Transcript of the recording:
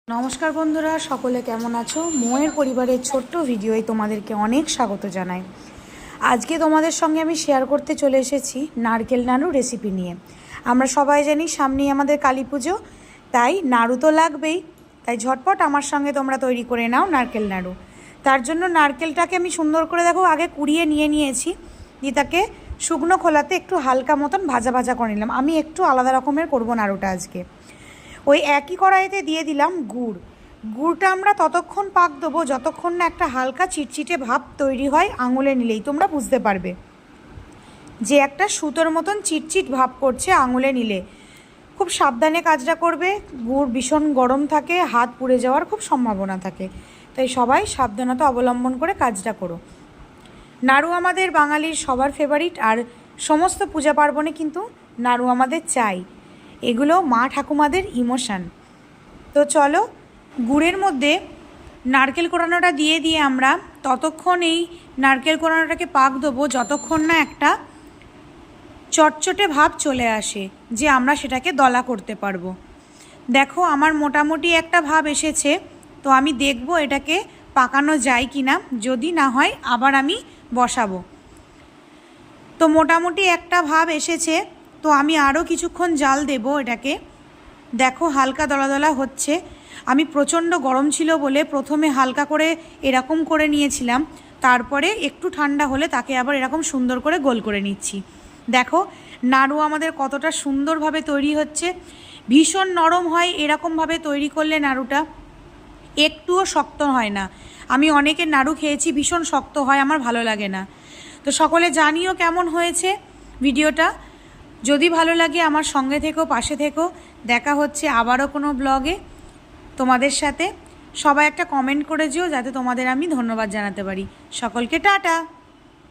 নমস্কার বন্ধুরা, সকলে কেমন আছো? মোয়ের পরিবারের ছোট্ট ভিডিওয় তোমাদেরকে অনেক স্বাগত জানাই। আজকে তোমাদের সঙ্গে আমি শেয়ার করতে চলে এসেছি নারকেল নাড়ু রেসিপি নিয়ে। আমরা সবাই জানি সামনেই আমাদের কালী পুজো, তাই নাড়ু তো লাগবেই। তাই ঝটপট আমার সঙ্গে তোমরা তৈরি করে নাও নারকেল নাড়ু। তার জন্য নারকেলটাকে আমি সুন্দর করে দেখো আগে কুড়িয়ে নিয়েছি, দিয়ে তাকে শুকনো খোলাতে একটু হালকা মতন ভাজা ভাজা করে নিলাম। আমি একটু আলাদা রকমের করবো নাড়ুটা আজকে। ওই একই কড়াইতে দিয়ে দিলাম গুড়টা আমরা ততক্ষণ পাক দেবো যতক্ষণ না একটা হালকা চিটচিটে ভাব তৈরি হয়। আঙুলে নিলেই তোমরা বুঝতে পারবে যে একটা সুতোর মতন চিটচিট ভাব করছে আঙুলে নিলে। খুব সাবধানে কাজটা করবে, গুড় ভীষণ গরম থাকে, হাত পুড়ে যাওয়ার খুব সম্ভাবনা থাকে, তাই সবাই সাবধানতা অবলম্বন করে কাজটা করো। নাড়ু আমাদের বাঙালির সবার ফেভারিট, আর সমস্ত পূজা পার্বণে কিন্তু নাড়ু আমাদের চাই। এগুলো মা ঠাকুমাদের ইমোশান। তো চলো, গুড়ের মধ্যে নারকেল কোড়ানোটা দিয়ে আমরা ততক্ষণ এই নারকেল কোড়ানোটাকে পাক দেবো যতক্ষণ না একটা চটচটে ভাব চলে আসে, যে আমরা সেটাকে দলা করতে পারবো। দেখো আমার মোটামুটি একটা ভাব এসেছে, তো আমি দেখব এটাকে পাকানো যায় কি না। যদি না হয় আবার আমি বসাবো। তো মোটামুটি একটা ভাব এসেছে, তো আমি আরও কিছুক্ষণ জাল দেব এটাকে। দেখো হালকা দলা দলা হচ্ছে। আমি প্রচণ্ড গরম ছিল বলে প্রথমে হালকা করে এরকম করে নিয়েছিলাম, তারপরে একটু ঠান্ডা হলে তাকে আবার এরকম সুন্দর করে গোল করে নিচ্ছি। দেখো নাড়ু আমাদের কতটা সুন্দরভাবে তৈরি হচ্ছে। ভীষণ নরম হয় এরকমভাবে তৈরি করলে নাড়ুটা, একটুও শক্ত হয় না। আমি অনেকের নাড়ু খেয়েছি ভীষণ শক্ত হয়, আমার ভালো লাগে না। তো সকলে জানিও কেমন হয়েছে ভিডিওটা। যদি ভালো লাগে আমার সঙ্গে থেকো, পাশে থেকো। দেখা হচ্ছে আবারও কোনো ব্লগে তোমাদের সাথে। সবাই একটা কমেন্ট করে যেও যাতে তোমাদের আমি ধন্যবাদ জানাতে পারি। সকলকে টাটা।